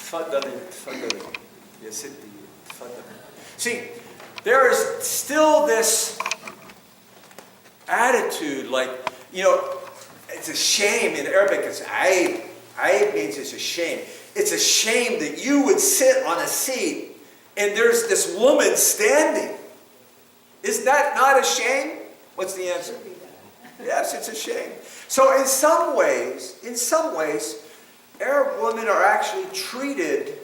تفضلي تفضلي يا ستي تفضلي. See, there is still this attitude like, it's a shame. In Arabic it's aib. Aib means it's a shame. It's a shame that you would sit on a seat and there's this woman standing. Is that not a shame? What's the answer? Yes, it's a shame. So in some ways, Arab women are actually treated.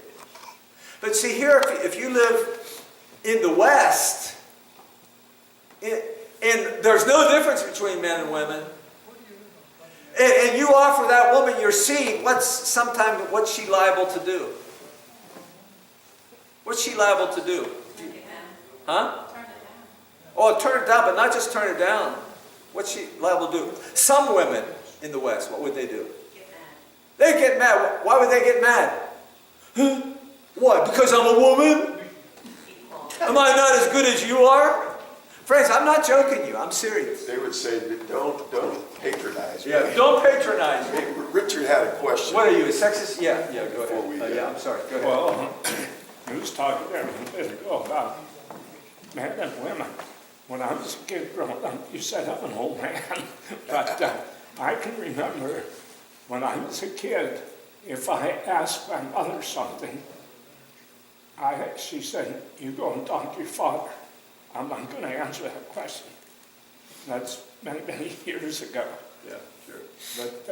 But see here, if you live in the West, and there's no difference between men and women, and you offer that woman your seat, what's she liable to do? What's she liable to do? Huh? Oh, turn it down, but not just turn it down. What's she liable to do? Some women in the West, what would they do? Get mad. They get mad. Why would they get mad? Huh? What? Because I'm a woman? Am I not as good as you are? Friends, I'm not joking you. I'm serious. They would say, don't patronize me. Yeah, don't patronize me. Richard had a question. What are you, a sexist? Yeah, go Before we, ahead. Yeah, I'm sorry. Go ahead. Well, you was talking there a minute ago about men and women. When I was a kid growing up, you said I'm an old man, but I can remember when I was a kid, if I asked my mother something, she said, you go and talk to your father. I'm not going to answer that question. That's many, many years ago. Yeah, sure. But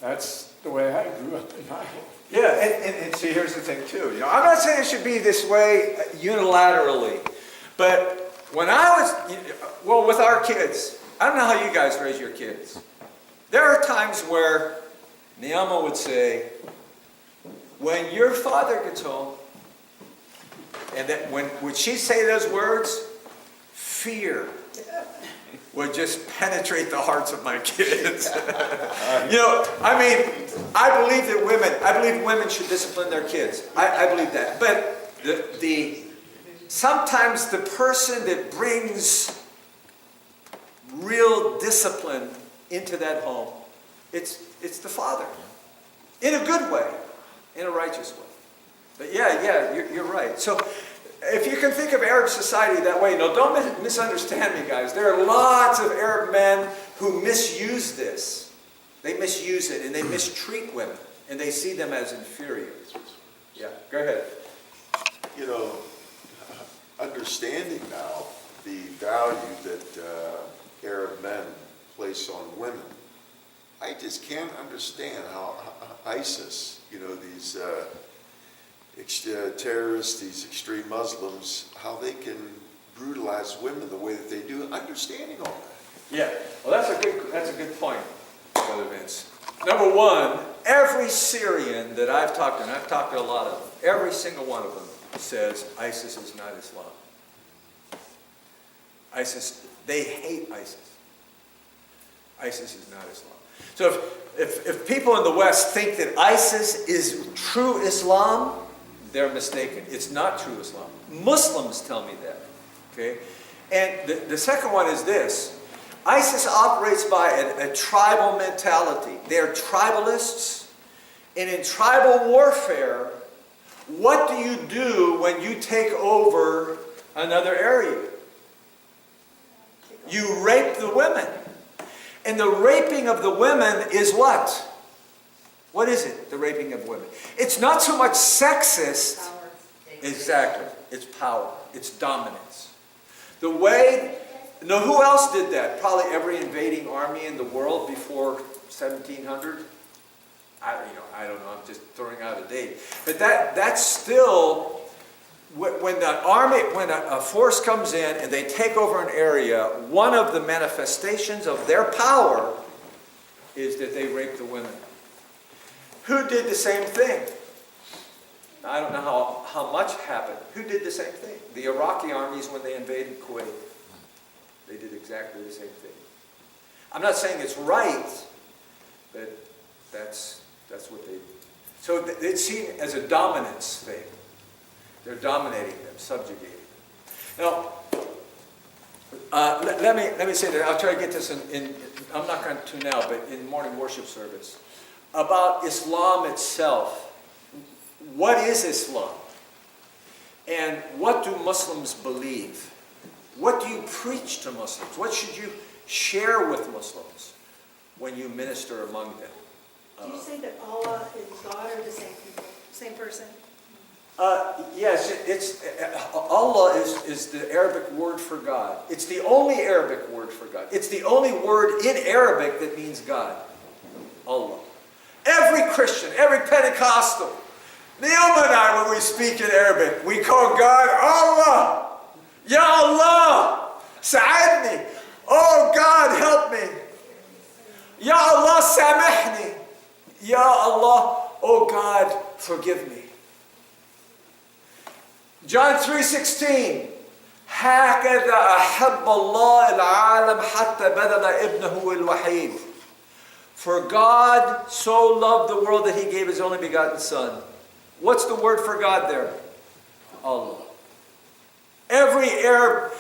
that's the way I grew up in my home. Yeah, and see, here's the thing too. I'm not saying it should be this way unilaterally, but when I was, with our kids, I don't know how you guys raise your kids. There are times where Naomi would say, when your father gets home, and that would she say those words? Fear would just penetrate the hearts of my kids. I believe women should discipline their kids. I believe that. But sometimes the person that brings real discipline into that home, it's the father. In a good way, in a righteous way. But you're right. So if you can think of Arab society that way, don't misunderstand me, guys. There are lots of Arab men who misuse this. They misuse it and they mistreat women and they see them as inferior. Yeah, go ahead. Understanding now the value that Arab men place on women, I just can't understand how ISIS, these terrorists, these extreme Muslims, how they can brutalize women the way that they do, understanding all that. Yeah, well that's a good point, Brother Vince. Number one, every Syrian that I've talked to, and I've talked to a lot of them, every single one of them says ISIS is not Islam. They hate ISIS. ISIS is not Islam. So if people in the West think that ISIS is true Islam, they're mistaken. It's not true Islam. Muslims tell me that. Okay? And the second one is this. ISIS operates by a tribal mentality. They're tribalists. And in tribal warfare, what do you do when you take over another area? You rape the women. And the raping of the women is what? What is it, the raping of women? It's not so much sexist. Power. Exactly. It's power. It's dominance. The way, who else did that? Probably every invading army in the world before 1700. I don't know. I'm just throwing out a date. But that's still, when a force comes in and they take over an area, one of the manifestations of their power is that they rape the women. Who did the same thing? I don't know how much happened. Who did the same thing? The Iraqi armies when they invaded Kuwait. They did exactly the same thing. I'm not saying it's right, but that's what they did. So it's seen as a dominance thing. They're dominating them, subjugating them. Now, let me say that. I'll try to get this in I'm not going to now, but in morning worship service. About Islam itself. what is Islam? And what do Muslims believe? What do you preach to Muslims? What should you share with Muslims when you minister among them? Did you say that Allah and God are the same people, same person? Yes, Allah is the Arabic word for God. It's the only Arabic word for God. It's the only word in Arabic that means God. Allah. Every Christian, every Pentecostal, Naomi and I, when we speak in Arabic, we call God Allah. Ya Allah, sa'adni. Oh God, help me. Ya Allah, samahni. Ya Allah, oh God, forgive me. John 3:16. هكذا أحب الله العالم حتى بذل ابنه الوحيد. For God so loved the world that he gave his only begotten Son. What's the word for God there? Allah. Every Arab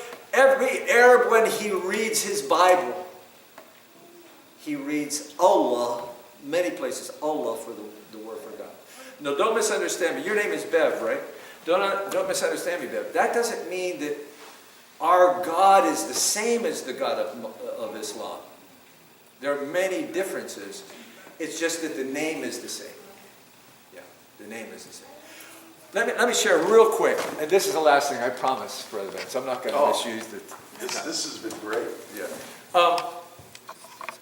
when he reads his Bible, he reads Allah, many places, Allah for the word for God. No, don't misunderstand me. Your name is Bev, right? Don't misunderstand me, Bev. That doesn't mean that our God is the same as the God of Islam. There are many differences. It's just that the name is the same. Yeah, the name is the same. Let me share real quick, and this is the last thing, I promise, Brother Vince. I'm not going to misuse the... This has been great. Yeah.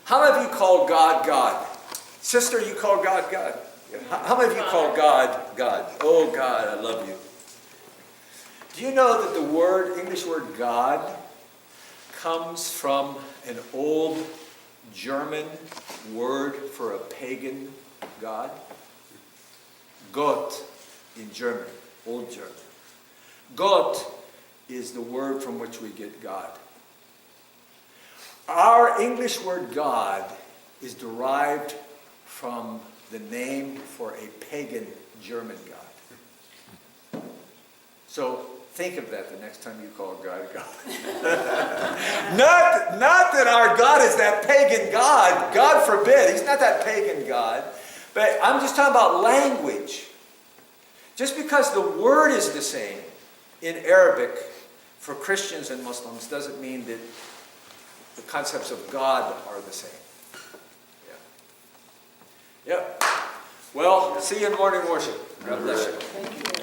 How many of you call God, God? Sister, you call God, God? Yeah. How many of you call God, God? Oh, God, I love you. Do you know that the English word God comes from an old German word for a pagan god? Gott in German, old German. Gott is the word from which we get God. Our English word God is derived from the name for a pagan German god. So think of that the next time you call God God. Not that our God is that pagan God. God forbid. He's not that pagan God. But I'm just talking about language. Just because the word is the same in Arabic for Christians and Muslims doesn't mean that the concepts of God are the same. Yeah. Yep. Well, see you in morning worship. God bless you. Thank you.